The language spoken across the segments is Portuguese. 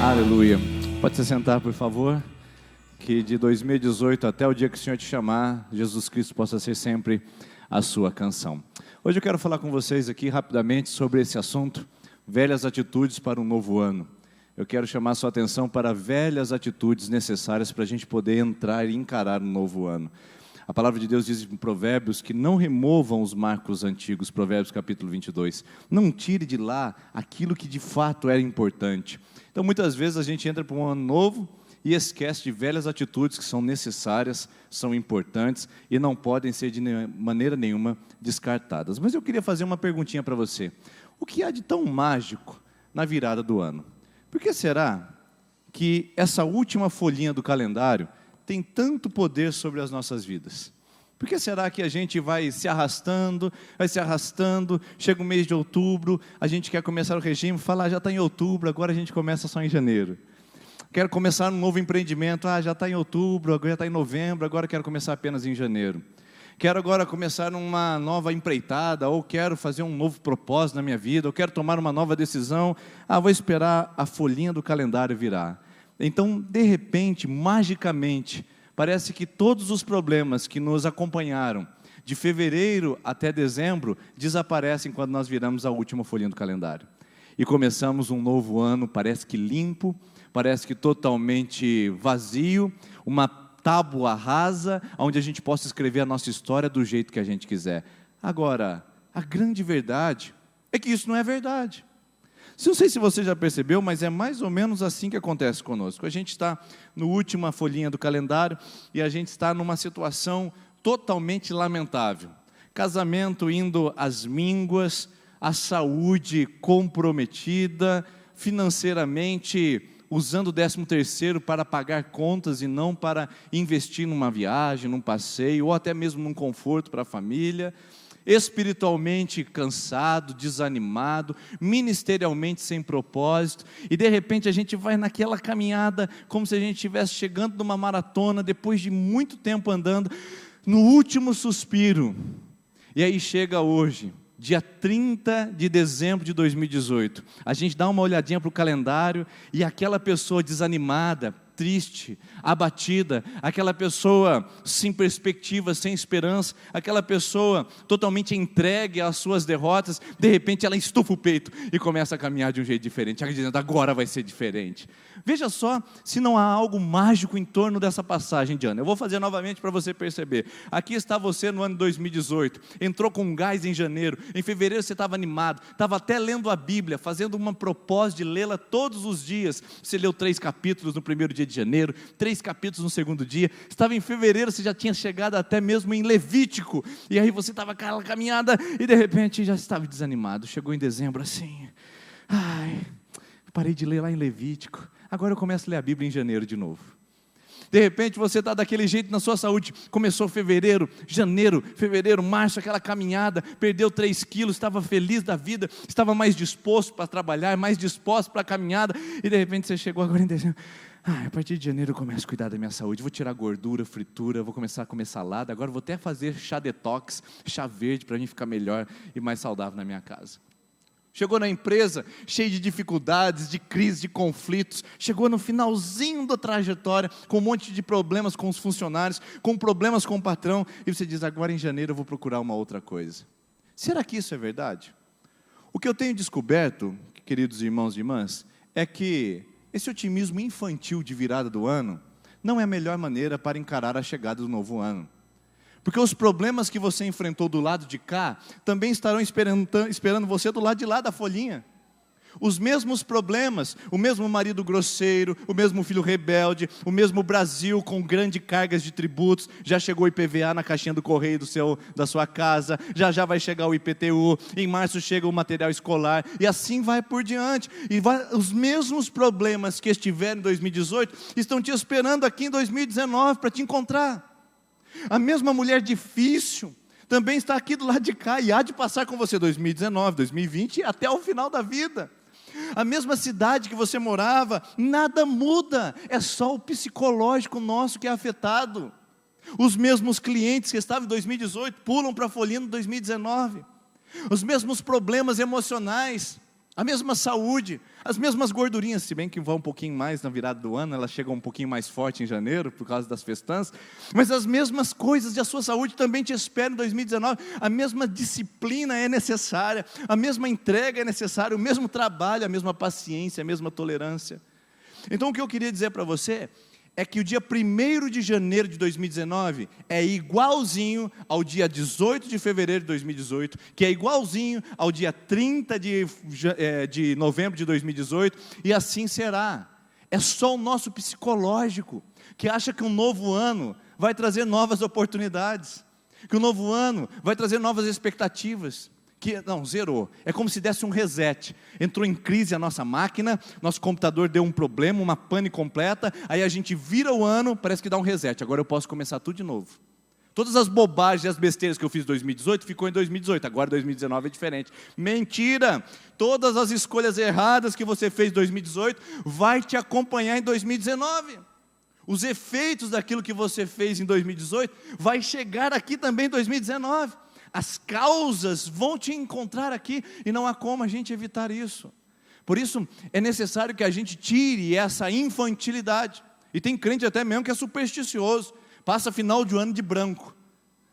Aleluia. Pode se sentar, por favor. Que de 2018 até o dia que o Senhor te chamar, Jesus Cristo possa ser sempre a sua canção. Hoje eu quero falar com vocês aqui rapidamente sobre esse assunto, velhas atitudes para um novo ano. Eu quero chamar a sua atenção para velhas atitudes necessárias para a gente poder entrar e encarar um novo ano. A palavra de Deus diz em Provérbios que não removam os marcos antigos, Provérbios capítulo 22. Não tire de lá aquilo que de fato era importante. Então muitas vezes a gente entra para um ano novo e esquece de velhas atitudes que são necessárias, são importantes e não podem ser de maneira nenhuma descartadas. Mas eu queria fazer uma perguntinha para você. O que há de tão mágico na virada do ano? Por que será que essa última folhinha do calendário tem tanto poder sobre as nossas vidas? Por que será que a gente vai se arrastando, chega o mês de outubro, a gente quer começar o regime, fala, já está em outubro, agora a gente começa só em janeiro. Quero começar um novo empreendimento, já está em outubro, agora já está em novembro, agora quero começar apenas em janeiro. Quero agora começar uma nova empreitada, ou quero fazer um novo propósito na minha vida, ou quero tomar uma nova decisão, vou esperar a folhinha do calendário virar. Então, de repente, magicamente, parece que todos os problemas que nos acompanharam, de fevereiro até dezembro, desaparecem quando nós viramos a última folhinha do calendário. E começamos um novo ano, parece que limpo, parece que totalmente vazio, uma tábua rasa, onde a gente possa escrever a nossa história do jeito que a gente quiser. Agora, a grande verdade é que isso não é verdade. Não sei se você já percebeu, mas é mais ou menos assim que acontece conosco. A gente está na última folhinha do calendário e a gente está numa situação totalmente lamentável. Casamento indo às mínguas, a saúde comprometida, financeiramente usando o 13º para pagar contas e não para investir numa viagem, num passeio, ou até mesmo num conforto para a família, espiritualmente cansado, desanimado, ministerialmente sem propósito, e de repente a gente vai naquela caminhada, como se a gente estivesse chegando numa maratona, depois de muito tempo andando, no último suspiro, e aí chega hoje, dia 30 de dezembro de 2018, a gente dá uma olhadinha para o calendário e aquela pessoa desanimada, triste, abatida, aquela pessoa sem perspectiva, sem esperança, aquela pessoa totalmente entregue às suas derrotas, de repente ela estufa o peito e começa a caminhar de um jeito diferente, dizendo, agora vai ser diferente. Veja só se não há algo mágico em torno dessa passagem de ano. Eu vou fazer novamente para você perceber. Aqui está você no ano 2018, entrou com gás em janeiro, em fevereiro você estava animado, estava até lendo a Bíblia, fazendo uma propósito de lê-la todos os dias. Você leu 3 capítulos no primeiro dia de janeiro, 3 capítulos no segundo dia, estava em fevereiro, você já tinha chegado até mesmo em Levítico, e aí você estava aquela caminhada, e de repente já estava desanimado, chegou em dezembro assim, parei de ler lá em Levítico, agora eu começo a ler a Bíblia em janeiro de novo. De repente você está daquele jeito na sua saúde, começou fevereiro, janeiro, fevereiro, março, aquela caminhada, perdeu 3 quilos, estava feliz da vida, estava mais disposto para trabalhar, mais disposto para a caminhada, e de repente você chegou agora em dezembro, a partir de janeiro eu começo a cuidar da minha saúde, vou tirar gordura, fritura, vou começar a comer salada, agora vou até fazer chá detox, chá verde, para mim ficar melhor e mais saudável na minha casa. Chegou na empresa, cheio de dificuldades, de crises, de conflitos, chegou no finalzinho da trajetória, com um monte de problemas com os funcionários, com problemas com o patrão, e você diz, agora em janeiro eu vou procurar uma outra coisa. Será que isso é verdade? O que eu tenho descoberto, queridos irmãos e irmãs, é que esse otimismo infantil de virada do ano, não é a melhor maneira para encarar a chegada do novo ano. Porque os problemas que você enfrentou do lado de cá, também estarão esperando você do lado de lá da folhinha. Os mesmos problemas, o mesmo marido grosseiro, o mesmo filho rebelde, o mesmo Brasil com grandes cargas de tributos, já chegou o IPVA na caixinha do correio da sua casa, já vai chegar o IPTU, em março chega o material escolar, e assim vai por diante. Os mesmos problemas que estiveram em 2018, estão te esperando aqui em 2019 para te encontrar. A mesma mulher difícil também está aqui do lado de cá e há de passar com você 2019, 2020 e até o final da vida. A mesma cidade que você morava, nada muda, é só o psicológico nosso que é afetado. Os mesmos clientes que estavam em 2018 pulam para a folhinha em 2019. Os mesmos problemas emocionais, a mesma saúde, As mesmas gordurinhas, se bem que vão um pouquinho mais na virada do ano, ela chega um pouquinho mais forte em janeiro, por causa das festanças, mas as mesmas coisas de a sua saúde também te esperam em 2019, a mesma disciplina é necessária, a mesma entrega é necessária, o mesmo trabalho, a mesma paciência, a mesma tolerância. Então o que eu queria dizer para você é que o dia 1º de janeiro de 2019 é igualzinho ao dia 18 de fevereiro de 2018, que é igualzinho ao dia 30 de novembro de 2018, e assim será. É só o nosso psicológico, que acha que um novo ano vai trazer novas oportunidades, que o novo ano vai trazer novas expectativas. Não, zerou, é como se desse um reset, entrou em crise a nossa máquina, nosso computador deu um problema, uma pane completa, aí a gente vira o ano, parece que dá um reset, agora eu posso começar tudo de novo. Todas as bobagens e as besteiras que eu fiz em 2018, ficou em 2018, agora 2019 é diferente. Mentira! Todas as escolhas erradas que você fez em 2018, vai te acompanhar em 2019. Os efeitos daquilo que você fez em 2018, vai chegar aqui também em 2019. As causas vão te encontrar aqui, e não há como a gente evitar isso. Por isso, é necessário que a gente tire essa infantilidade. E tem crente até mesmo que é supersticioso, passa final de ano de branco.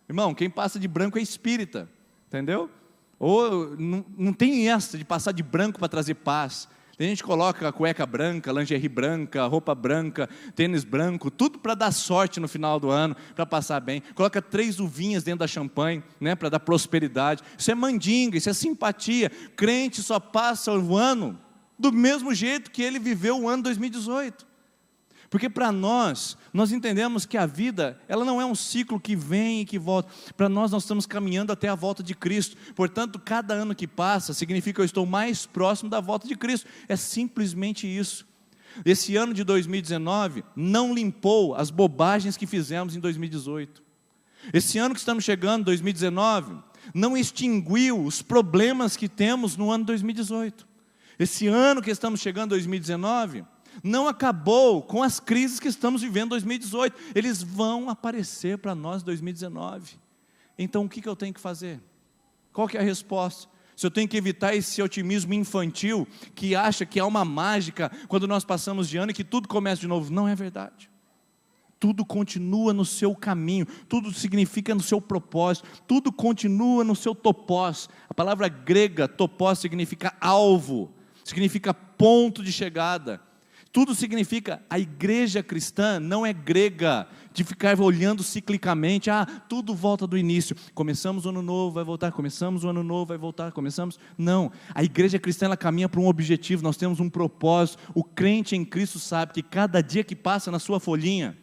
Irmão, quem passa de branco é espírita, entendeu? Ou não tem essa de passar de branco para trazer paz. Tem gente que coloca a cueca branca, lingerie branca, roupa branca, tênis branco, tudo para dar sorte no final do ano, para passar bem. Coloca 3 uvinhas dentro da champanhe, né, para dar prosperidade. Isso é mandinga, isso é simpatia. Crente só passa o ano do mesmo jeito que ele viveu o ano 2018. Porque para nós entendemos que a vida, ela não é um ciclo que vem e que volta. Para nós estamos caminhando até a volta de Cristo. Portanto, cada ano que passa, significa que eu estou mais próximo da volta de Cristo. É simplesmente isso. Esse ano de 2019 não limpou as bobagens que fizemos em 2018. Esse ano que estamos chegando, 2019, não extinguiu os problemas que temos no ano 2018. Esse ano que estamos chegando, 2019... não acabou com as crises que estamos vivendo em 2018, eles vão aparecer para nós em 2019, então o que eu tenho que fazer? Qual que é a resposta? Se eu tenho que evitar esse otimismo infantil, que acha que há uma mágica, quando nós passamos de ano e que tudo começa de novo, não é verdade, tudo continua no seu caminho, tudo significa no seu propósito, tudo continua no seu topós, a palavra grega, topós, significa alvo, significa ponto de chegada, tudo significa, a igreja cristã não é grega, de ficar olhando ciclicamente, tudo volta do início, começamos o ano novo, vai voltar, começamos o ano novo, vai voltar, começamos, não, a igreja cristã ela caminha para um objetivo, nós temos um propósito, o crente em Cristo sabe que cada dia que passa na sua folhinha,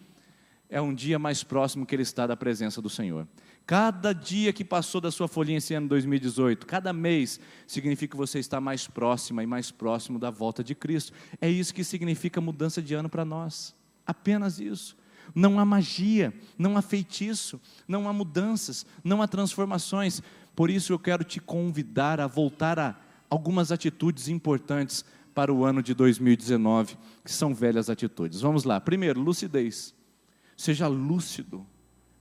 é um dia mais próximo que ele está da presença do Senhor. Cada dia que passou da sua folhinha esse ano 2018, cada mês, significa que você está mais próxima e mais próximo da volta de Cristo. É isso que significa mudança de ano para nós, apenas isso. Não há magia, não há feitiço, não há mudanças, não há transformações. Por isso eu quero te convidar a voltar a algumas atitudes importantes para o ano de 2019, que são velhas atitudes. Vamos lá, primeiro, lucidez. Seja lúcido.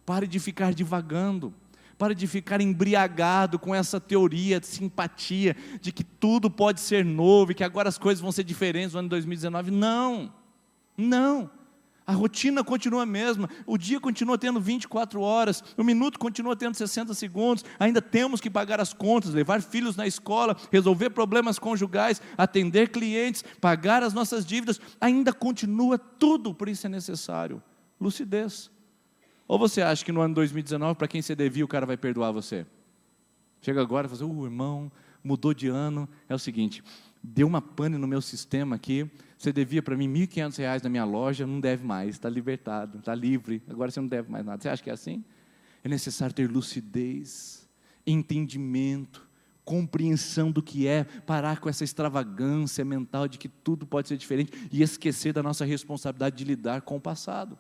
Pare de ficar divagando, pare de ficar embriagado com essa teoria de simpatia, de que tudo pode ser novo, e que agora as coisas vão ser diferentes no ano de 2019, não, a rotina continua a mesma, o dia continua tendo 24 horas, o minuto continua tendo 60 segundos, ainda temos que pagar as contas, levar filhos na escola, resolver problemas conjugais, atender clientes, pagar as nossas dívidas, ainda continua tudo, por isso é necessário lucidez. Ou você acha que no ano 2019, para quem você devia, o cara vai perdoar você? Chega agora e fala assim, irmão, mudou de ano, é o seguinte, deu uma pane no meu sistema aqui, você devia para mim R$1.500 na minha loja, não deve mais, está libertado, está livre, agora você não deve mais nada. Você acha que é assim? É necessário ter lucidez, entendimento, compreensão do que é, parar com essa extravagância mental de que tudo pode ser diferente e esquecer da nossa responsabilidade de lidar com o passado.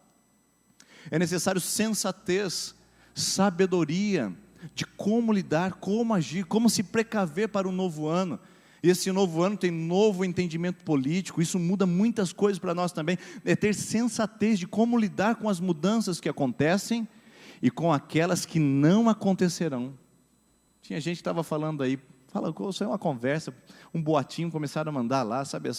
É necessário sensatez, sabedoria, de como lidar, como agir, como se precaver para o novo ano. Esse novo ano tem novo entendimento político, isso muda muitas coisas para nós também, é ter sensatez de como lidar com as mudanças que acontecem, e com aquelas que não acontecerão. Tinha gente que estava falando aí, Fala, saiu uma conversa, um boatinho, começaram a mandar lá, sabe,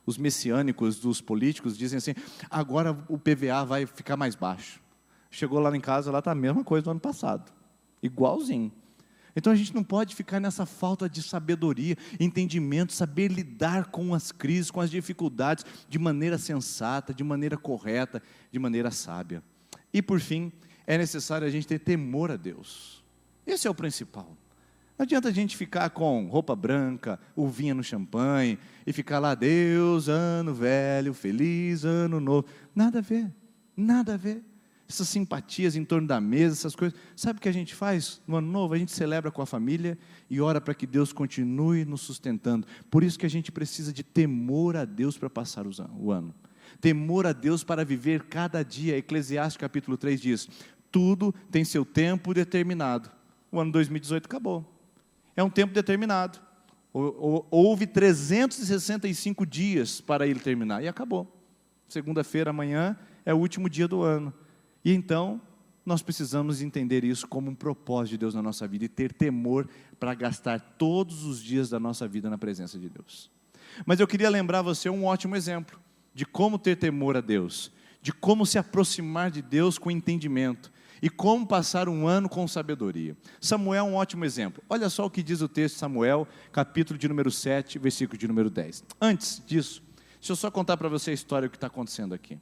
os messiânicos dos políticos dizem assim, agora o PVA vai ficar mais baixo. Chegou lá em casa, lá está a mesma coisa do ano passado, igualzinho. Então a gente não pode ficar nessa falta de sabedoria, entendimento, saber lidar com as crises, com as dificuldades, de maneira sensata, de maneira correta, de maneira sábia. E por fim, é necessário a gente ter temor a Deus. Esse é o principal. Não adianta a gente ficar com roupa branca, uvinha no champanhe, e ficar lá, Deus, ano velho, feliz ano novo. Nada a ver, nada a ver. Essas simpatias em torno da mesa, essas coisas. Sabe o que a gente faz no ano novo? A gente celebra com a família e ora para que Deus continue nos sustentando. Por isso que a gente precisa de temor a Deus para passar o ano. Temor a Deus para viver cada dia. Eclesiastes capítulo 3 diz, tudo tem seu tempo determinado. O ano 2018 acabou. É um tempo determinado. Houve 365 dias para ele terminar e acabou. Segunda-feira, amanhã, é o último dia do ano. E então, nós precisamos entender isso como um propósito de Deus na nossa vida e ter temor para gastar todos os dias da nossa vida na presença de Deus. Mas eu queria lembrar você um ótimo exemplo de como ter temor a Deus, de como se aproximar de Deus com entendimento e como passar um ano com sabedoria. Samuel é um ótimo exemplo. Olha só o que diz o texto de Samuel, capítulo de número 7, versículo de número 10. Antes disso, deixa eu só contar para você a história do que está acontecendo aqui.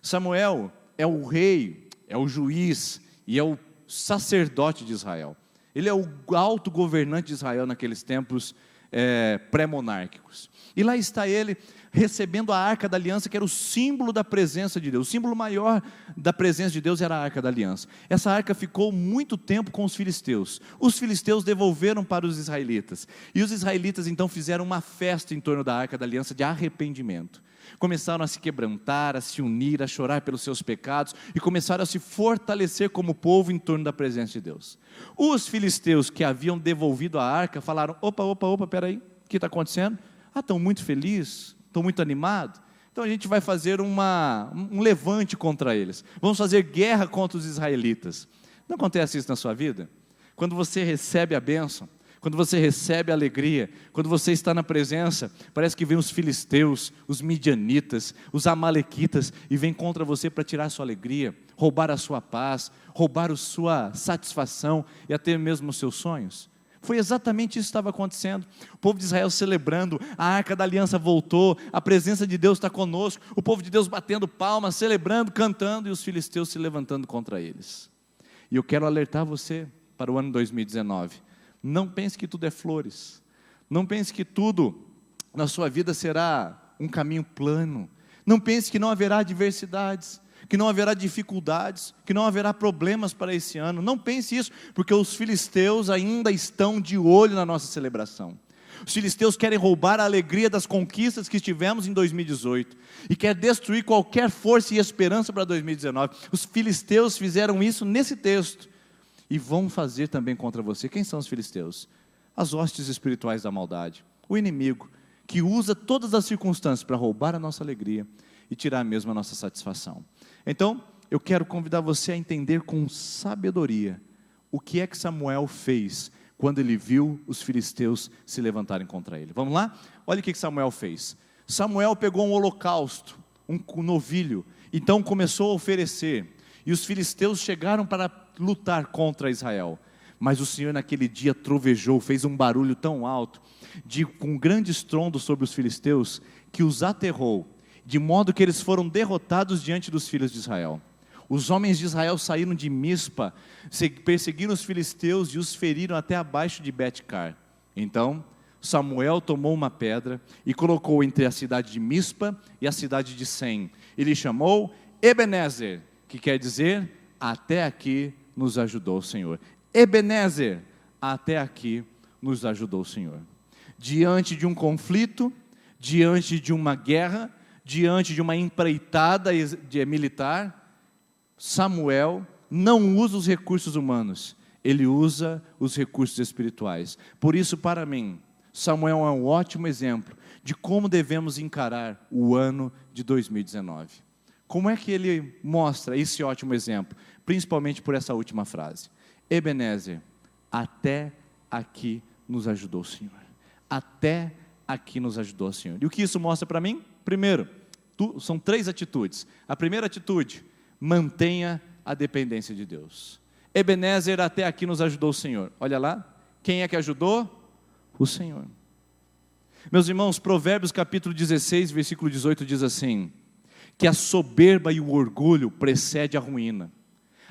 Samuel é o rei, é o juiz e é o sacerdote de Israel. Ele é o alto governante de Israel naqueles tempos pré-monárquicos. E lá está ele recebendo a Arca da Aliança, que era o símbolo da presença de Deus. O símbolo maior da presença de Deus era a Arca da Aliança. Essa arca ficou muito tempo com os filisteus. Os filisteus devolveram para os israelitas. E os israelitas então fizeram uma festa em torno da Arca da Aliança de arrependimento. Começaram a se quebrantar, a se unir, a chorar pelos seus pecados e começaram a se fortalecer como povo em torno da presença de Deus. Os filisteus que haviam devolvido a arca falaram, opa, peraí, o que está acontecendo? Estão muito felizes, estão muito animados, então a gente vai fazer um levante contra eles, vamos fazer guerra contra os israelitas. Não acontece isso na sua vida? Quando você recebe a bênção, quando você recebe a alegria, quando você está na presença, parece que vem os filisteus, os midianitas, os amalequitas, e vem contra você para tirar a sua alegria, roubar a sua paz, roubar a sua satisfação, e até mesmo os seus sonhos. Foi exatamente isso que estava acontecendo, o povo de Israel celebrando, a Arca da Aliança voltou, a presença de Deus está conosco, o povo de Deus batendo palmas, celebrando, cantando, e os filisteus se levantando contra eles. E eu quero alertar você para o ano 2019, não pense que tudo é flores, não pense que tudo na sua vida será um caminho plano, não pense que não haverá adversidades, que não haverá dificuldades, que não haverá problemas para esse ano. Não pense isso, porque os filisteus ainda estão de olho na nossa celebração. Os filisteus querem roubar a alegria das conquistas que tivemos em 2018 e quer destruir qualquer força e esperança para 2019. Os filisteus fizeram isso nesse texto e vão fazer também contra você. Quem são os filisteus? As hostes espirituais da maldade, o inimigo que usa todas as circunstâncias para roubar a nossa alegria e tirar mesmo a nossa satisfação. Então, eu quero convidar você a entender com sabedoria o que é que Samuel fez quando ele viu os filisteus se levantarem contra ele. Vamos lá? Olha o que Samuel fez. Samuel pegou um holocausto, um novilho, então começou a oferecer, e os filisteus chegaram para lutar contra Israel. Mas o Senhor naquele dia trovejou, fez um barulho tão alto, com um grande estrondo sobre os filisteus, que os aterrou, de modo que eles foram derrotados diante dos filhos de Israel. Os homens de Israel saíram de Mispa, perseguiram os filisteus e os feriram até abaixo de Bet-car. Então Samuel tomou uma pedra e colocou entre a cidade de Mispa e a cidade de Sem. Ele chamou Ebenezer, que quer dizer, até aqui nos ajudou o Senhor. Ebenezer, até aqui nos ajudou o Senhor. Diante de um conflito, diante de uma guerra, diante de uma empreitada militar, Samuel não usa os recursos humanos, ele usa os recursos espirituais. Por isso, para mim, Samuel é um ótimo exemplo de como devemos encarar o ano de 2019. Como é que ele mostra esse ótimo exemplo? Principalmente por essa última frase. Ebenezer, até aqui nos ajudou o Senhor. Até aqui nos ajudou o Senhor. E o que isso mostra para mim? Primeiro, são 3 atitudes. A primeira atitude, mantenha a dependência de Deus. Ebenezer, até aqui nos ajudou o Senhor. Olha lá, quem é que ajudou? O Senhor. Meus irmãos, Provérbios capítulo 16, versículo 18 diz assim: que a soberba e o orgulho precede a ruína.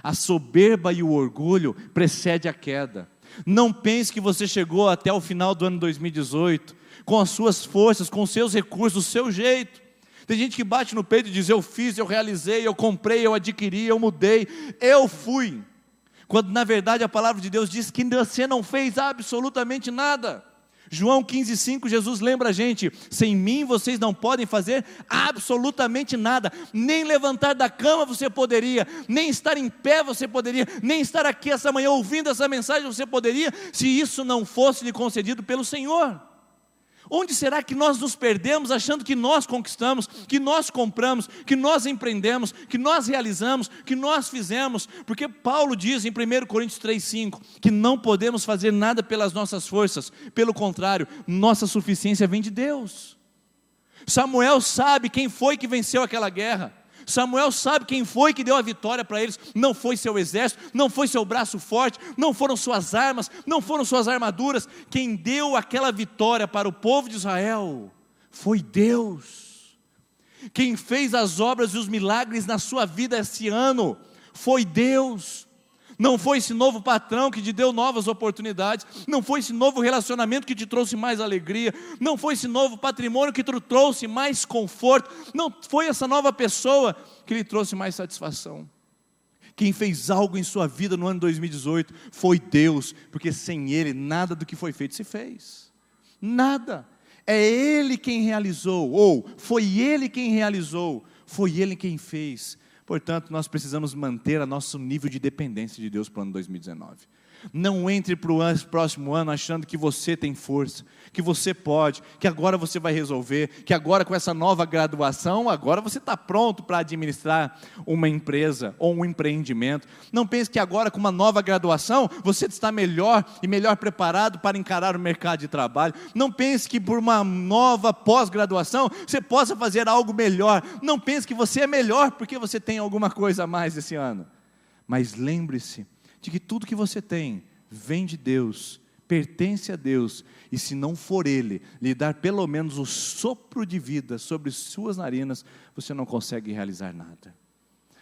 A soberba e o orgulho precede a queda. Não pense que você chegou até o final do ano 2018 com as suas forças, com os seus recursos, do seu jeito. Tem gente que bate no peito e diz: eu fiz, eu realizei, eu comprei, eu adquiri, eu mudei, eu fui. Quando na verdade a palavra de Deus diz que você não fez absolutamente nada. João 15,5, Jesus lembra a gente: sem mim vocês não podem fazer absolutamente nada, nem levantar da cama você poderia, nem estar em pé você poderia, nem estar aqui essa manhã ouvindo essa mensagem você poderia, se isso não fosse lhe concedido pelo Senhor. Onde será que nós nos perdemos achando que nós conquistamos, que nós compramos, que nós empreendemos, que nós realizamos, que nós fizemos? Porque Paulo diz em 1 Coríntios 3,5 que não podemos fazer nada pelas nossas forças, pelo contrário, nossa suficiência vem de Deus. Samuel sabe quem foi que venceu aquela guerra. Samuel sabe quem foi que deu a vitória para eles. Não foi seu exército, não foi seu braço forte, não foram suas armas, não foram suas armaduras. Quem deu aquela vitória para o povo de Israel foi Deus. Quem fez as obras e os milagres na sua vida esse ano foi Deus. Não foi esse novo patrão que te deu novas oportunidades, não foi esse novo relacionamento que te trouxe mais alegria, não foi esse novo patrimônio que te trouxe mais conforto, não foi essa nova pessoa que lhe trouxe mais satisfação. Quem fez algo em sua vida no ano 2018 foi Deus, porque sem Ele nada do que foi feito se fez, nada. É Ele quem realizou, ou foi Ele quem realizou, foi Ele quem fez. Portanto, nós precisamos manter o nosso nível de dependência de Deus para o ano 2019. Não entre para o próximo ano achando que você tem força, que você pode, que agora você vai resolver, que agora com essa nova graduação, agora você está pronto para administrar uma empresa ou um empreendimento. Não pense que agora com uma nova graduação, você está melhor e melhor preparado para encarar o mercado de trabalho. Não pense que por uma nova pós-graduação, você possa fazer algo melhor. Não pense que você é melhor porque você tem alguma coisa a mais esse ano. Mas lembre-se de que tudo que você tem vem de Deus, pertence a Deus, e se não for Ele lhe dar pelo menos o sopro de vida sobre suas narinas, você não consegue realizar nada.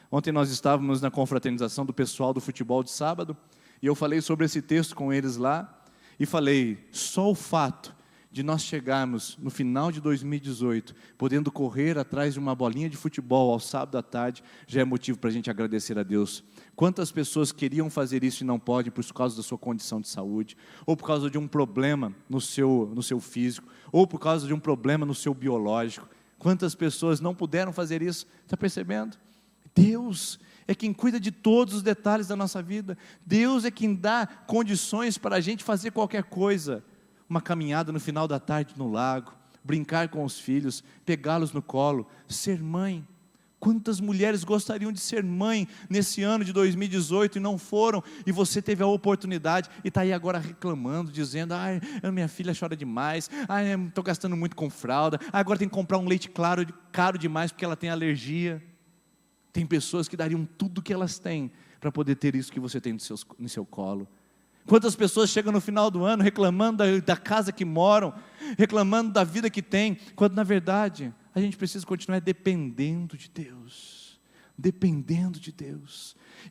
Ontem nós estávamos na confraternização do pessoal do futebol de sábado, e eu falei sobre esse texto com eles lá, e falei: só o fato de nós chegarmos no final de 2018, podendo correr atrás de uma bolinha de futebol ao sábado à tarde, já é motivo para a gente agradecer a Deus. Quantas pessoas queriam fazer isso e não podem por causa da sua condição de saúde, ou por causa de um problema no seu físico, ou por causa de um problema no seu biológico. Quantas pessoas não puderam fazer isso? Está percebendo? Deus é quem cuida de todos os detalhes da nossa vida. Deus é quem dá condições para a gente fazer qualquer coisa. Uma caminhada no final da tarde no lago, brincar com os filhos, pegá-los no colo, ser mãe. Quantas mulheres gostariam de ser mãe nesse ano de 2018 e não foram, e você teve a oportunidade e está aí agora reclamando, dizendo: ai, minha filha chora demais, ai, estou gastando muito com fralda, agora tem que comprar um leite caro demais porque ela tem alergia. Tem pessoas que dariam tudo que elas têm para poder ter isso que você tem no seu colo. Quantas pessoas chegam no final do ano reclamando da casa que moram, reclamando da vida que têm, quando na verdade a gente precisa continuar dependendo de Deus,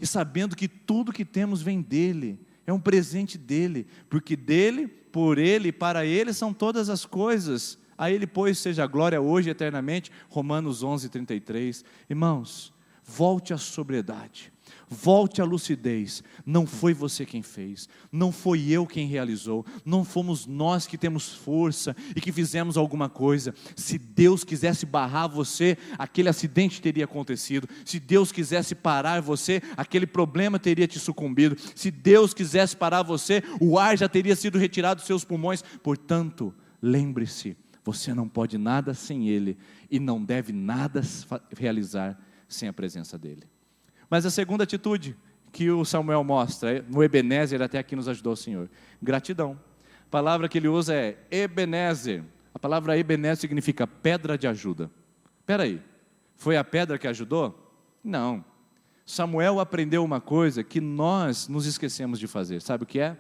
e sabendo que tudo que temos vem dEle, é um presente dEle, porque dEle, por Ele e para Ele são todas as coisas, a Ele pois seja a glória hoje e eternamente. Romanos 11:33. Irmãos, volte à sobriedade, volte à lucidez. Não foi você quem fez, não foi eu quem realizou, não fomos nós que temos força e que fizemos alguma coisa. Se Deus quisesse barrar você, aquele acidente teria acontecido. Se Deus quisesse parar você, aquele problema teria te sucumbido. Se Deus quisesse parar você, o ar já teria sido retirado dos seus pulmões. Portanto, lembre-se, você não pode nada sem Ele e não deve nada realizar sem a presença dEle. Mas a segunda atitude que o Samuel mostra, no Ebenezer, até aqui nos ajudou o Senhor: gratidão. A palavra que ele usa é Ebenezer. A palavra Ebenezer significa pedra de ajuda. Espera aí, foi a pedra que ajudou? Não. Samuel aprendeu uma coisa que nós nos esquecemos de fazer. Sabe o que é?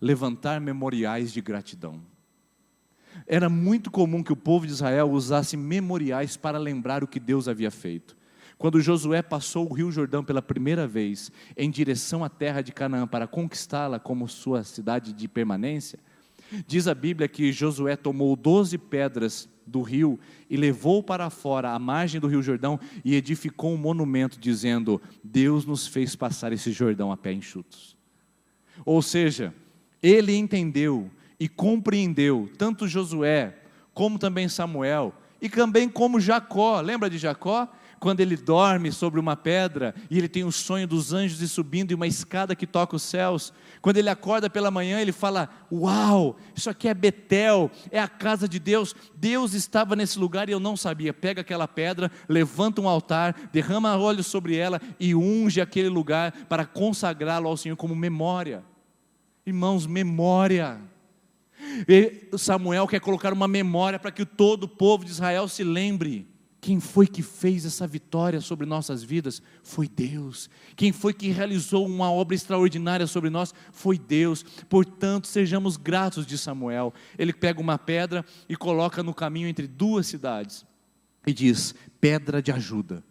Levantar memoriais de gratidão. Era muito comum que o povo de Israel usasse memoriais para lembrar o que Deus havia feito. Quando Josué passou o Rio Jordão pela primeira vez em direção à terra de Canaã para conquistá-la como sua cidade de permanência, diz a Bíblia que Josué tomou 12 pedras do rio e levou para fora a margem do Rio Jordão e edificou um monumento dizendo: Deus nos fez passar esse Jordão a pé enxutos. Ou seja, ele entendeu e compreendeu, tanto Josué como também Samuel e também como Jacó. Lembra de Jacó? Quando ele dorme sobre uma pedra e ele tem o sonho dos anjos e subindo e uma escada que toca os céus. Quando ele acorda pela manhã, ele fala: uau, isso aqui é Betel, é a casa de Deus. Deus estava nesse lugar e eu não sabia. Pega aquela pedra, levanta um altar, derrama óleo sobre ela e unge aquele lugar para consagrá-lo ao Senhor como memória. Irmãos, memória. E Samuel quer colocar uma memória para que todo o povo de Israel se lembre. Quem foi que fez essa vitória sobre nossas vidas? Foi Deus. Quem foi que realizou uma obra extraordinária sobre nós? Foi Deus. Portanto, sejamos gratos de Samuel. Ele pega uma pedra e coloca no caminho entre duas cidades e diz: pedra de ajuda.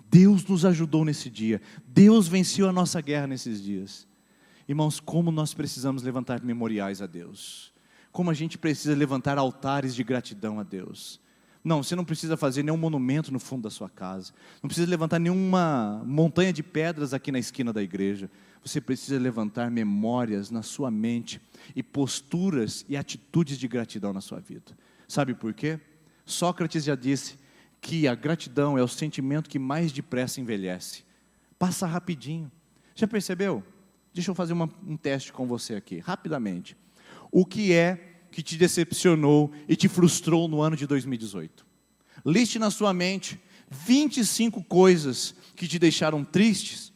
Deus nos ajudou nesse dia. Deus venceu a nossa guerra nesses dias. Irmãos, como nós precisamos levantar memoriais a Deus. Como a gente precisa levantar altares de gratidão a Deus. Não, você não precisa fazer nenhum monumento no fundo da sua casa. Não precisa levantar nenhuma montanha de pedras aqui na esquina da igreja. Você precisa levantar memórias na sua mente e posturas e atitudes de gratidão na sua vida. Sabe por quê? Sócrates já disse que a gratidão é o sentimento que mais depressa envelhece. Passa rapidinho. Já percebeu? Deixa eu fazer um teste com você aqui, rapidamente. O que é que te decepcionou e te frustrou no ano de 2018? Liste na sua mente 25 coisas que te deixaram tristes,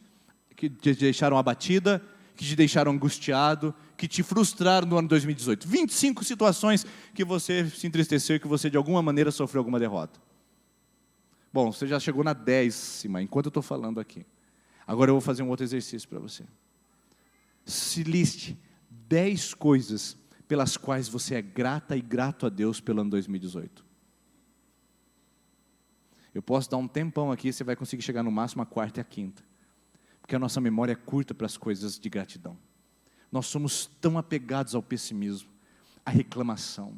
que te deixaram abatida, que te deixaram angustiado, que te frustraram no ano de 2018. 25 situações que você se entristeceu, que você de alguma maneira sofreu alguma derrota. Bom, você já chegou na 10ª, enquanto eu estou falando aqui. Agora eu vou fazer um outro exercício para você. Se liste 10 coisas pelas quais você é grata e grato a Deus pelo ano 2018. Eu posso dar um tempão aqui, você vai conseguir chegar no máximo a 4ª e a 5ª. Porque a nossa memória é curta para as coisas de gratidão. Nós somos tão apegados ao pessimismo, à reclamação,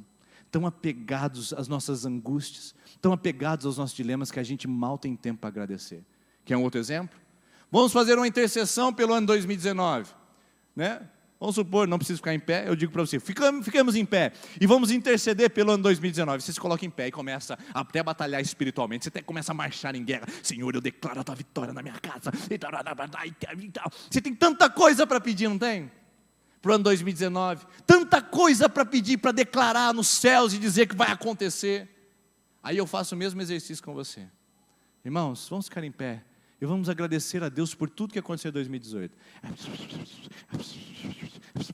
tão apegados às nossas angústias, tão apegados aos nossos dilemas que a gente mal tem tempo para agradecer. Quer um outro exemplo? Vamos fazer uma intercessão pelo ano 2019, né? Vamos supor, não precisa ficar em pé, eu digo para você, ficamos em pé e vamos interceder pelo ano 2019. Você se coloca em pé e começa até a batalhar espiritualmente, você até começa a marchar em guerra. Senhor, eu declaro a tua vitória na minha casa. Você tem tanta coisa para pedir, não tem? Para o ano 2019, tanta coisa para pedir, para declarar nos céus e dizer que vai acontecer. Aí eu faço o mesmo exercício com você. Irmãos, vamos ficar em pé. E vamos agradecer a Deus por tudo que aconteceu em 2018.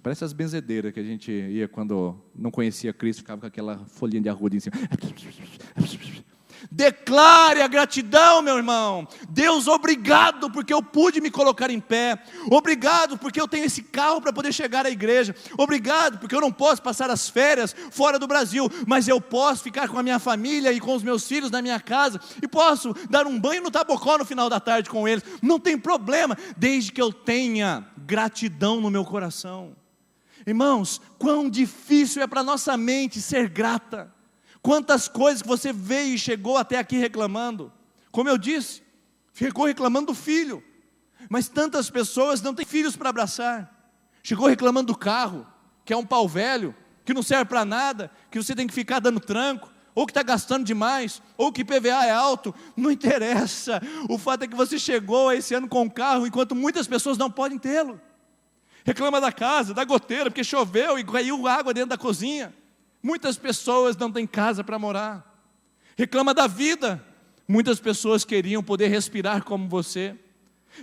Parece as benzedeiras que a gente ia quando não conhecia Cristo, ficava com aquela folhinha de arruda em cima. Declare a gratidão, meu irmão. Deus, obrigado porque eu pude me colocar em pé. Obrigado porque eu tenho esse carro para poder chegar à igreja. Obrigado porque eu não posso passar as férias fora do Brasil, mas eu posso ficar com a minha família e com os meus filhos na minha casa, e posso dar um banho no Tabocó no final da tarde com eles. Não tem problema, desde que eu tenha gratidão no meu coração. Irmãos, quão difícil é para nossa mente ser grata. Quantas coisas que você veio e chegou até aqui reclamando. Como eu disse, chegou reclamando do filho. Mas tantas pessoas não têm filhos para abraçar. Chegou reclamando do carro, que é um pau velho, que não serve para nada, que você tem que ficar dando tranco, ou que está gastando demais, ou que IPVA é alto. Não interessa. O fato é que você chegou esse ano com um carro, enquanto muitas pessoas não podem tê-lo. Reclama da casa, da goteira, porque choveu e caiu água dentro da cozinha. Muitas pessoas não têm casa para morar. Reclama da vida. Muitas pessoas queriam poder respirar como você.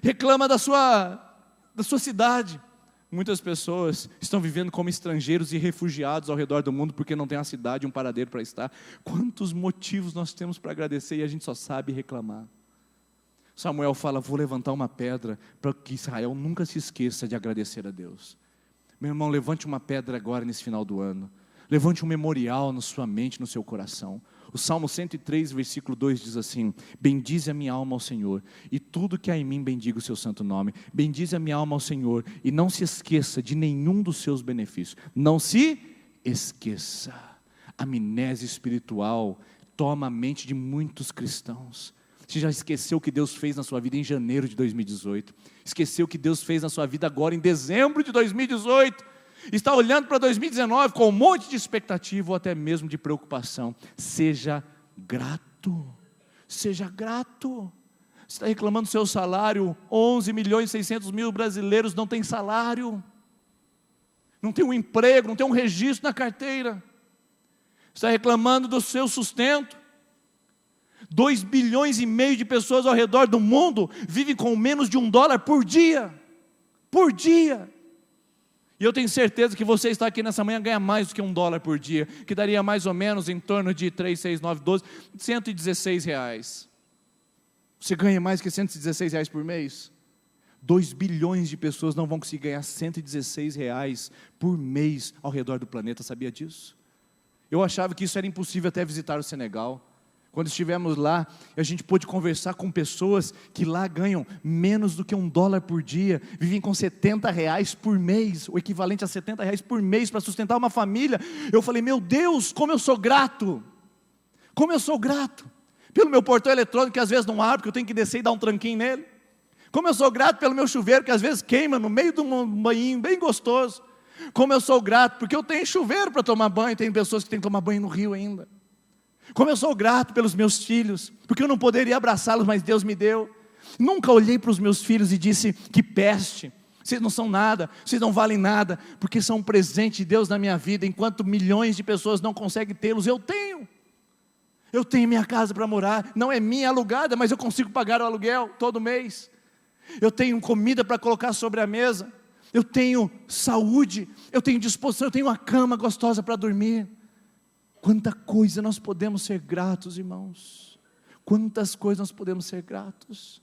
Reclama da sua cidade. Muitas pessoas estão vivendo como estrangeiros e refugiados ao redor do mundo porque não tem uma cidade, um paradeiro para estar. Quantos motivos nós temos para agradecer e a gente só sabe reclamar. Samuel fala, vou levantar uma pedra para que Israel nunca se esqueça de agradecer a Deus. Meu irmão, levante uma pedra agora nesse final do ano. Levante um memorial na sua mente, no seu coração. O Salmo 103, versículo 2 diz assim, bendize a minha alma ao Senhor, e tudo que há em mim bendiga o seu santo nome. Bendize a minha alma ao Senhor, e não se esqueça de nenhum dos seus benefícios. Não se esqueça. A amnésia espiritual toma a mente de muitos cristãos. Você já esqueceu o que Deus fez na sua vida em janeiro de 2018. Esqueceu o que Deus fez na sua vida agora em dezembro de 2018. Está olhando para 2019 com um monte de expectativa ou até mesmo de preocupação. Seja grato. Seja grato. Você está reclamando do seu salário. 11.600.000 brasileiros não têm salário. Não tem um emprego, não tem um registro na carteira. Você está reclamando do seu sustento. 2,5 bilhões de pessoas ao redor do mundo vivem com menos de $1 por dia. Por dia. E eu tenho certeza que você está aqui nessa manhã ganha mais do que $1 por dia, que daria mais ou menos em torno de 3, 6, 9, 12, R$116. Você ganha mais que R$116 por mês? 2 bilhões de pessoas não vão conseguir ganhar R$116 por mês ao redor do planeta, sabia disso? Eu achava que isso era impossível até visitar o Senegal. Quando estivemos lá, a gente pôde conversar com pessoas que lá ganham menos do que $1 por dia, vivem com R$70 por mês, o equivalente a R$70 por mês para sustentar uma família. Eu falei, meu Deus, como eu sou grato, como eu sou grato, pelo meu portão eletrônico que às vezes não abre, porque eu tenho que descer e dar um tranquinho nele, como eu sou grato pelo meu chuveiro que às vezes queima no meio de um banhinho bem gostoso, como eu sou grato porque eu tenho chuveiro para tomar banho, tem pessoas que têm que tomar banho no rio ainda. Como eu sou grato pelos meus filhos, porque eu não poderia abraçá-los, mas Deus me deu. Nunca olhei para os meus filhos e disse, que peste, vocês não são nada, vocês não valem nada, porque são um presente de Deus na minha vida, enquanto milhões de pessoas não conseguem tê-los, eu tenho minha casa para morar, não é minha, é alugada, mas eu consigo pagar o aluguel todo mês, eu tenho comida para colocar sobre a mesa, eu tenho saúde, eu tenho disposição, eu tenho uma cama gostosa para dormir. Quanta coisa nós podemos ser gratos, irmãos. Quantas coisas nós podemos ser gratos.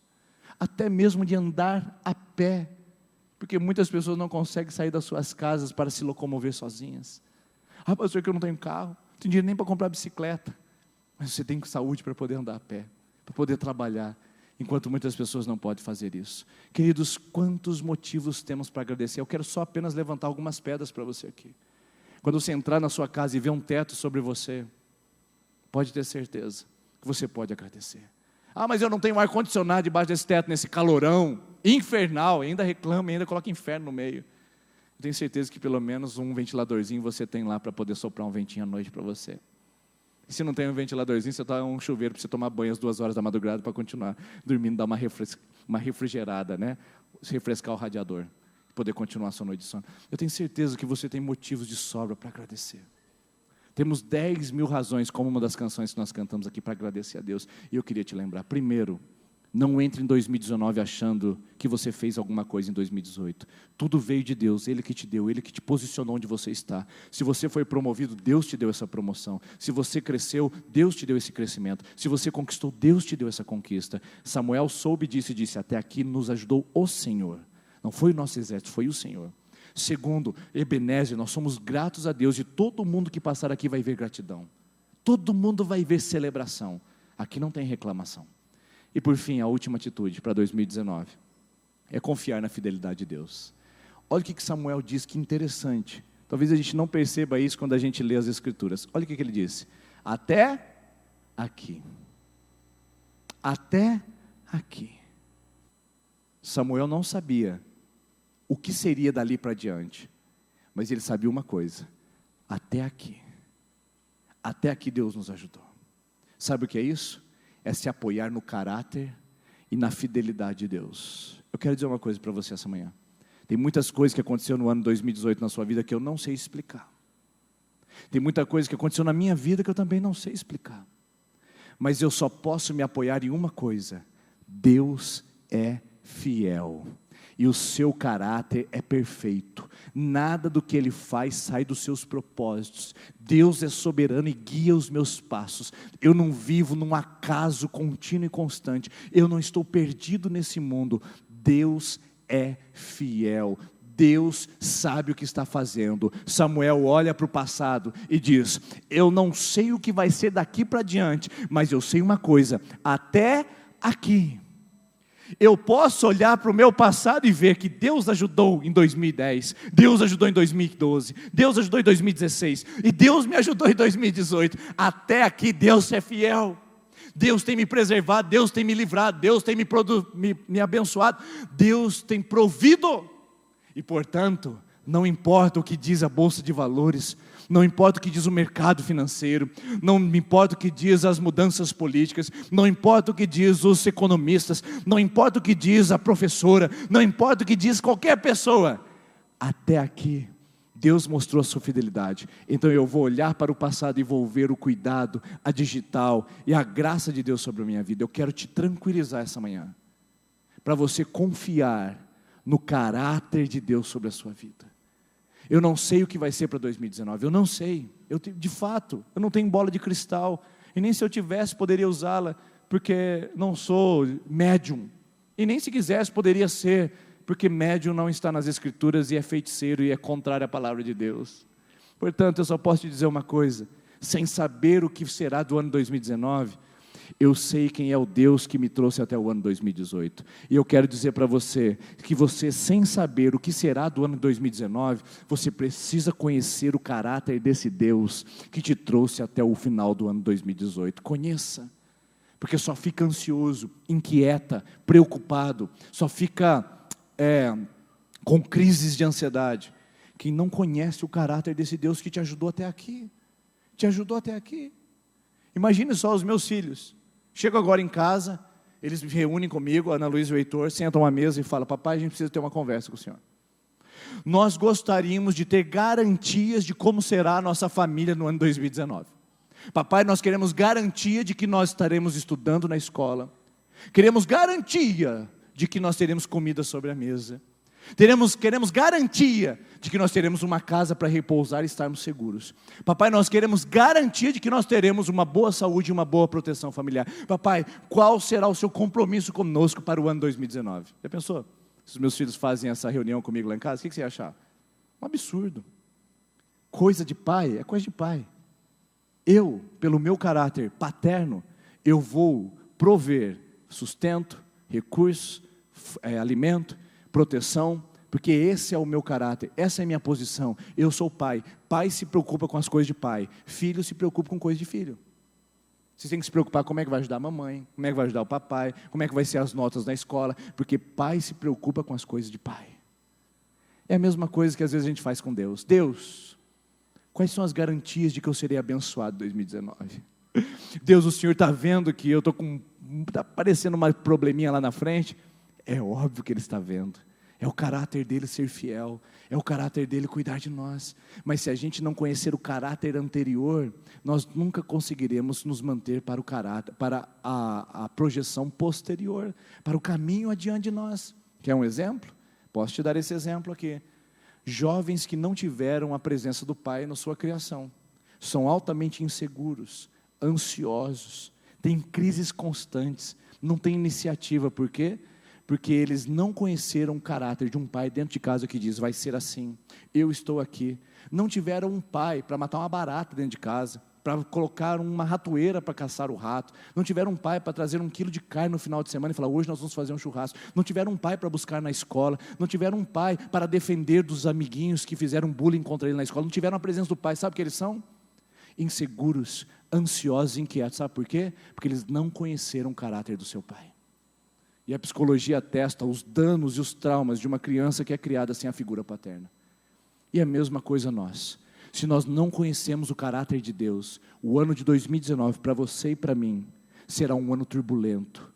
Até mesmo de andar a pé. Porque muitas pessoas não conseguem sair das suas casas para se locomover sozinhas. Ah, pastor, que eu não tenho carro. Não tenho dinheiro nem para comprar bicicleta. Mas você tem saúde para poder andar a pé. Para poder trabalhar. Enquanto muitas pessoas não podem fazer isso. Queridos, quantos motivos temos para agradecer. Eu quero só apenas levantar algumas pedras para você aqui. Quando você entrar na sua casa e ver um teto sobre você, pode ter certeza que você pode agradecer. Ah, mas eu não tenho ar-condicionado debaixo desse teto, nesse calorão infernal, ainda reclama, ainda coloca inferno no meio. Eu tenho certeza que pelo menos um ventiladorzinho você tem lá para poder soprar um ventinho à noite para você. E se não tem um ventiladorzinho, você dá um chuveiro para você tomar banho às 2 horas da madrugada para continuar dormindo, dar uma refrigerada, né? Refrescar o radiador. Poder continuar a sua noite de sono. Eu tenho certeza que você tem motivos de sobra para agradecer. Temos 10.000 razões, como uma das canções que nós cantamos aqui, para agradecer a Deus. E eu queria te lembrar, primeiro, não entre em 2019 achando que você fez alguma coisa em 2018. Tudo veio de Deus, Ele que te deu, Ele que te posicionou onde você está. Se você foi promovido, Deus te deu essa promoção. Se você cresceu, Deus te deu esse crescimento. Se você conquistou, Deus te deu essa conquista. Samuel soube disso e disse, até aqui nos ajudou o Senhor. Não foi o nosso exército, foi o Senhor. Segundo, Ebenezer, nós somos gratos a Deus e todo mundo que passar aqui vai ver gratidão. Todo mundo vai ver celebração. Aqui não tem reclamação. E por fim, a última atitude para 2019 é confiar na fidelidade de Deus. Olha o que Samuel diz, que interessante. Talvez a gente não perceba isso quando a gente lê as Escrituras. Olha o que ele disse. Até aqui. Até aqui. Samuel não sabia o que seria dali para diante, mas ele sabia uma coisa, até aqui Deus nos ajudou. Sabe o que é isso? É se apoiar no caráter e na fidelidade de Deus. Eu quero dizer uma coisa para você essa manhã, tem muitas coisas que aconteceram no ano 2018 na sua vida que eu não sei explicar, tem muita coisa que aconteceu na minha vida que eu também não sei explicar, mas eu só posso me apoiar em uma coisa, Deus é fiel. e o seu caráter é perfeito. Nada do que Ele faz sai dos seus propósitos. Deus é soberano e guia os meus passos. Eu não vivo num acaso contínuo e constante. Eu não estou perdido nesse mundo. Deus é fiel. Deus sabe o que está fazendo. Samuel olha para o passado e diz: eu não sei o que vai ser daqui para diante, mas eu sei uma coisa: até aqui. Eu posso olhar para o meu passado e ver que Deus ajudou em 2010, Deus ajudou em 2012, Deus ajudou em 2016, e Deus me ajudou em 2018, até aqui Deus é fiel. Deus tem me preservado, Deus tem me livrado, Deus tem me abençoado, Deus tem provido, e portanto, não importa o que diz a Bolsa de Valores, não importa o que diz o mercado financeiro, não importa o que diz as mudanças políticas, não importa o que diz os economistas, não importa o que diz a professora, não importa o que diz qualquer pessoa, até aqui Deus mostrou a sua fidelidade. Então eu vou olhar para o passado e vou ver o cuidado, a digital e a graça de Deus sobre a minha vida. Eu quero te tranquilizar essa manhã, para você confiar no caráter de Deus sobre a sua vida. Eu não sei o que vai ser para 2019, eu não sei, de fato, eu não tenho bola de cristal, e nem se eu tivesse poderia usá-la, porque não sou médium, e nem se quisesse poderia ser, porque médium não está nas escrituras e é feiticeiro e é contrário à palavra de Deus. Portanto, eu só posso te dizer uma coisa: sem saber o que será do ano 2019, eu sei quem é o Deus que me trouxe até o ano 2018, e eu quero dizer para você, que você, sem saber o que será do ano 2019, você precisa conhecer o caráter desse Deus, que te trouxe até o final do ano 2018, conheça, porque só fica ansioso, inquieta, preocupado, só fica com crises de ansiedade, quem não conhece o caráter desse Deus que te ajudou até aqui, Imagine só os meus filhos, chego agora em casa, eles me reúnem comigo, Ana Luísa e o Heitor, sentam à mesa e falam: papai, a gente precisa ter uma conversa com o senhor. Nós gostaríamos de ter garantias de como será a nossa família no ano 2019. Papai, nós queremos garantia de que nós estaremos estudando na escola, queremos garantia de que nós teremos comida sobre a mesa, queremos garantia de que nós teremos uma casa para repousar e estarmos seguros. Papai, nós queremos garantia de que nós teremos uma boa saúde e uma boa proteção familiar. Papai, qual será o seu compromisso conosco para o ano 2019? Já pensou? Se os meus filhos fazem essa reunião comigo lá em casa, o que você ia achar? Um absurdo. Coisa de pai é coisa de pai. Eu, pelo meu caráter paterno, eu vou prover sustento, recursos, alimento, proteção, porque esse é o meu caráter, essa é a minha posição. Eu sou pai. Pai se preocupa com as coisas de pai, filho se preocupa com coisas de filho. Você tem que se preocupar como é que vai ajudar a mamãe, como é que vai ajudar o papai, como é que vai ser as notas na escola, porque pai se preocupa com as coisas de pai. É a mesma coisa que às vezes a gente faz com Deus. Deus, quais são as garantias de que eu serei abençoado em 2019? Deus, o Senhor está vendo que eu está aparecendo uma probleminha lá na frente? É óbvio que Ele está vendo. É o caráter dele ser fiel, é o caráter dele cuidar de nós. Mas se a gente não conhecer o caráter anterior, nós nunca conseguiremos nos manter para o caráter, para a projeção posterior, para o caminho adiante de nós. Quer um exemplo? Posso te dar esse exemplo aqui. Jovens que não tiveram a presença do Pai na sua criação, são altamente inseguros, ansiosos, têm crises constantes, não têm iniciativa. Por quê? Porque eles não conheceram o caráter de um pai dentro de casa que diz: vai ser assim, eu estou aqui. Não tiveram um pai para matar uma barata dentro de casa, para colocar uma ratoeira para caçar o rato. Não tiveram um pai para trazer 1 quilo de carne no final de semana e falar: hoje nós vamos fazer um churrasco. Não tiveram um pai para buscar na escola. Não tiveram um pai para defender dos amiguinhos que fizeram bullying contra ele na escola. Não tiveram a presença do pai. Sabe o que eles são? Inseguros, ansiosos e inquietos. Sabe por quê? Porque eles não conheceram o caráter do seu pai. E a psicologia atesta os danos e os traumas de uma criança que é criada sem a figura paterna. E a mesma coisa nós. Se nós não conhecemos o caráter de Deus, o ano de 2019 para você e para mim será um ano turbulento,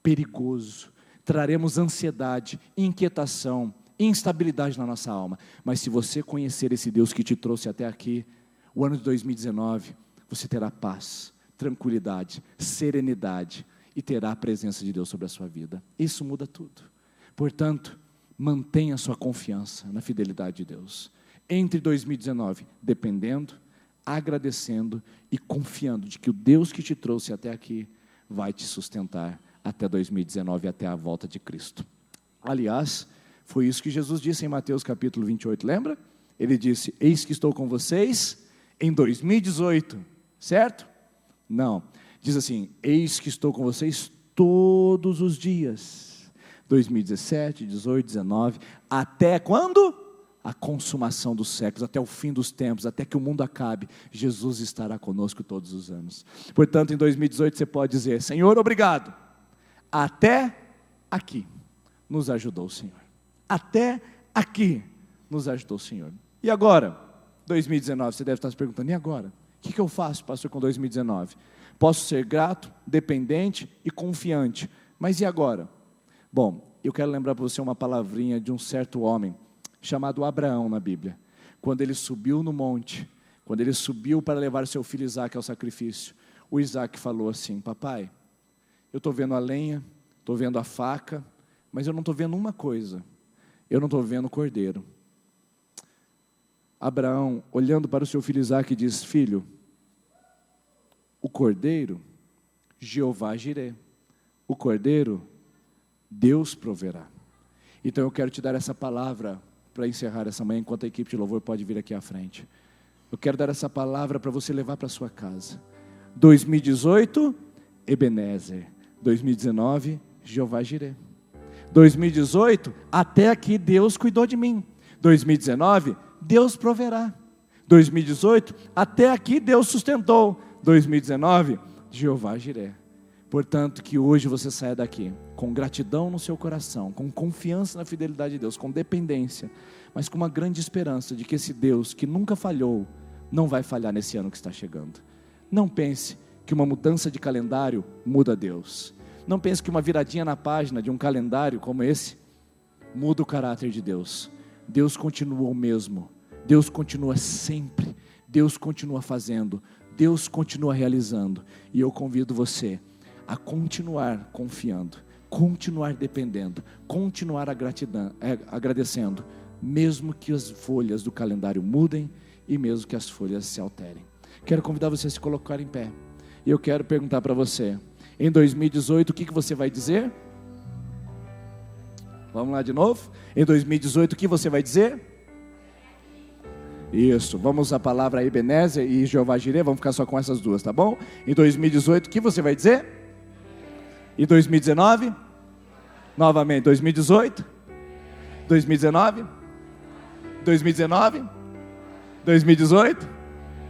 perigoso. Traremos ansiedade, inquietação, instabilidade na nossa alma. Mas se você conhecer esse Deus que te trouxe até aqui, o ano de 2019, você terá paz, tranquilidade, serenidade, e terá a presença de Deus sobre a sua vida. Isso muda tudo. Portanto, Mantenha sua confiança na fidelidade de Deus. Entre 2019, dependendo, agradecendo e confiando de que o Deus que te trouxe até aqui vai te sustentar até 2019, até a volta de Cristo. Aliás, foi isso que Jesus disse em Mateus capítulo 28, lembra? Ele disse: eis que estou com vocês em 2018, certo? Não, diz assim: eis que estou com vocês todos os dias, 2017, 18, 19, até quando? A consumação dos séculos, até o fim dos tempos, até que o mundo acabe, Jesus estará conosco todos os anos. Portanto, em 2018 você pode dizer: Senhor, obrigado, até aqui nos ajudou o Senhor, até aqui nos ajudou o Senhor. E agora, 2019, você deve estar se perguntando: e agora? O que eu faço, pastor, com 2019? Posso ser grato, dependente e confiante, mas e agora? Bom, eu quero lembrar para você uma palavrinha de um certo homem, chamado Abraão na Bíblia. Quando ele subiu no monte, quando ele subiu para levar seu filho Isaque ao sacrifício, o Isaque falou assim: papai, eu estou vendo a lenha, estou vendo a faca, mas eu não estou vendo uma coisa, eu não estou vendo o cordeiro. Abraão, olhando para o seu filho Isaque, diz: filho, o cordeiro, Jeová Jirê, o cordeiro, Deus proverá. Então eu quero te dar essa palavra para encerrar essa manhã, enquanto a equipe de louvor pode vir aqui à frente. Eu quero dar essa palavra para você levar para a sua casa. 2018, Ebenezer. 2019, Jeová Jirê. 2018, até aqui Deus cuidou de mim. 2019, Deus proverá. 2018, até aqui Deus sustentou. 2019, Jeová Jirê. Portanto, que hoje você saia daqui com gratidão no seu coração, com confiança na fidelidade de Deus, com dependência, mas com uma grande esperança de que esse Deus que nunca falhou, não vai falhar nesse ano que está chegando. Não pense que uma mudança de calendário muda Deus. Não pense que uma viradinha na página de um calendário como esse muda o caráter de Deus. Deus continua o mesmo, Deus continua sempre, Deus continua fazendo, Deus continua realizando. E eu convido você a continuar confiando, continuar dependendo, continuar agradecendo, mesmo que as folhas do calendário mudem e mesmo que as folhas se alterem. Quero convidar você a se colocar em pé. E eu quero perguntar para você, em 2018, o que você vai dizer? Vamos lá de novo? Em 2018, o que você vai dizer? Isso, vamos usar a palavra Ebenezer e Jeová Jirê, vamos ficar só com essas duas, tá bom? Em 2018, o que você vai dizer? E 2019? Novamente, 2018? 2019? 2019? 2018?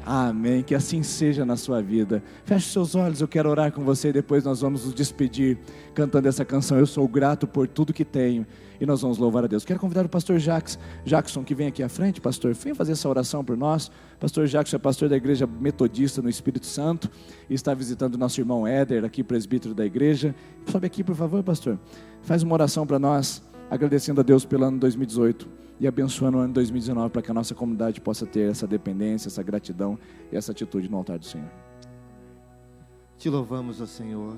Amém, que assim seja na sua vida. Feche seus olhos, eu quero orar com você e depois nós vamos nos despedir cantando essa canção. Eu sou grato por tudo que tenho e nós vamos louvar a Deus. Quero convidar o pastor Jackson que vem aqui à frente. Pastor, venha fazer essa oração por nós. Pastor Jackson é pastor da igreja metodista no Espírito Santo e está visitando o nosso irmão Éder, aqui presbítero da igreja. Sobe aqui por favor, pastor. Faz uma oração para nós, agradecendo a Deus pelo ano 2018 e abençoando o ano 2019 para que a nossa comunidade possa ter essa dependência, essa gratidão e essa atitude no altar do Senhor. Te louvamos, ó Senhor.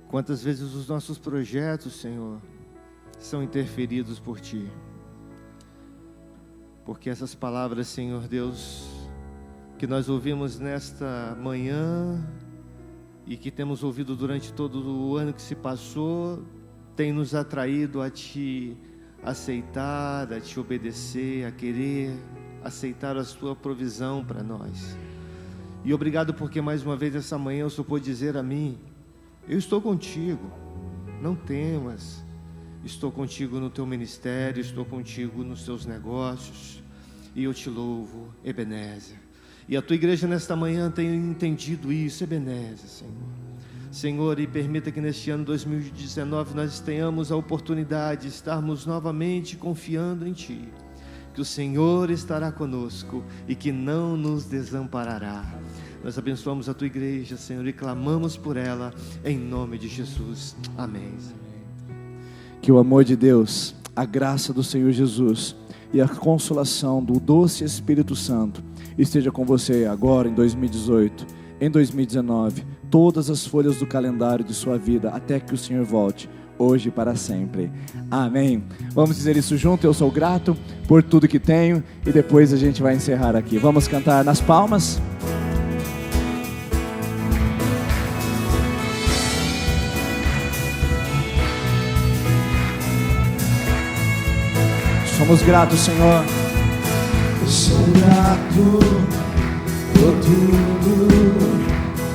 Quantas vezes os nossos projetos, Senhor, são interferidos por Ti. Porque essas palavras, Senhor Deus, que nós ouvimos nesta manhã e que temos ouvido durante todo o ano que se passou, tem nos atraído a Te aceitar, a Te obedecer, a querer aceitar a Tua provisão para nós. E obrigado porque mais uma vez essa manhã o Senhor pôde dizer a mim: eu estou contigo, não temas, estou contigo no teu ministério, estou contigo nos teus negócios, e eu te louvo, Ebenezer. E a tua igreja nesta manhã tem entendido isso, Ebenezer, Senhor. Senhor, e permita que neste ano 2019 nós tenhamos a oportunidade de estarmos novamente confiando em Ti, que o Senhor estará conosco e que não nos desamparará. Nós abençoamos a tua igreja, Senhor, e clamamos por ela, em nome de Jesus. Amém. Que o amor de Deus, a graça do Senhor Jesus e a consolação do doce Espírito Santo esteja com você agora em 2018, em 2019, todas as folhas do calendário de sua vida, até que o Senhor volte, hoje e para sempre. Amém. Vamos dizer isso junto. Eu sou grato por tudo que tenho, e depois a gente vai encerrar aqui. Vamos cantar nas palmas. Somos gratos, Senhor. Eu sou grato por tudo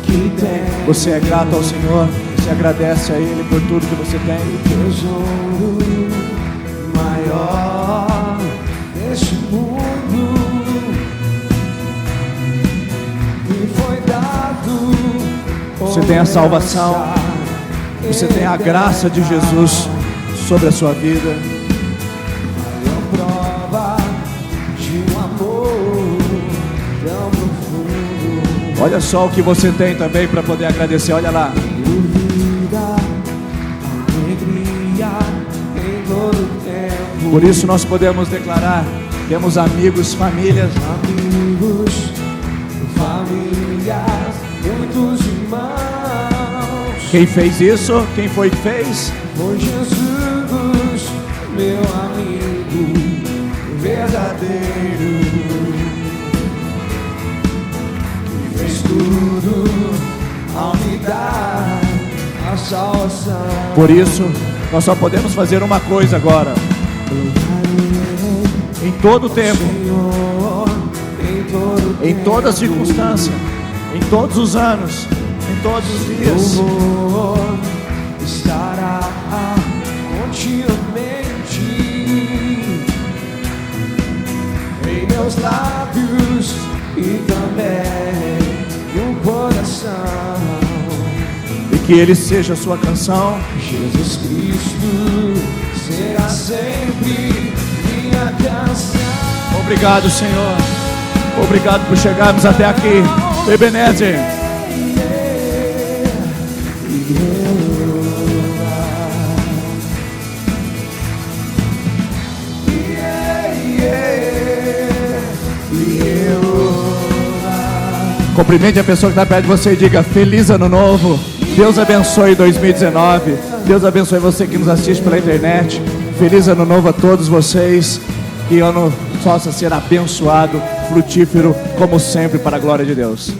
que tenho. Você é grato ao Senhor. Você agradece a Ele por tudo que você tem. Tesouro maior deste mundo me foi dado. Você tem a salvação. Você tem a graça de Jesus sobre a sua vida. Olha só o que você tem também para poder agradecer. Olha lá. Por isso nós podemos declarar: temos amigos, famílias, muitos irmãos. Quem fez isso? Quem foi que fez? Foi Jesus, meu amigo verdadeiro. Fez tudo ao me dar a salvação. Por isso, nós só podemos fazer uma coisa agora. Em todo tempo, em toda circunstância, em todos os anos, em todos os dias, estará continuamente em meus lábios e também no coração. E que Ele seja a sua canção. Jesus Cristo será sempre minha canção. Obrigado, Senhor. Obrigado por chegarmos até aqui. Ebenezer. Cumprimente a pessoa que está perto de você e diga: feliz ano novo. Deus abençoe 2019. Deus abençoe você que nos assiste pela internet. Feliz ano novo a todos vocês. Que ano possa ser abençoado, frutífero, como sempre, para a glória de Deus.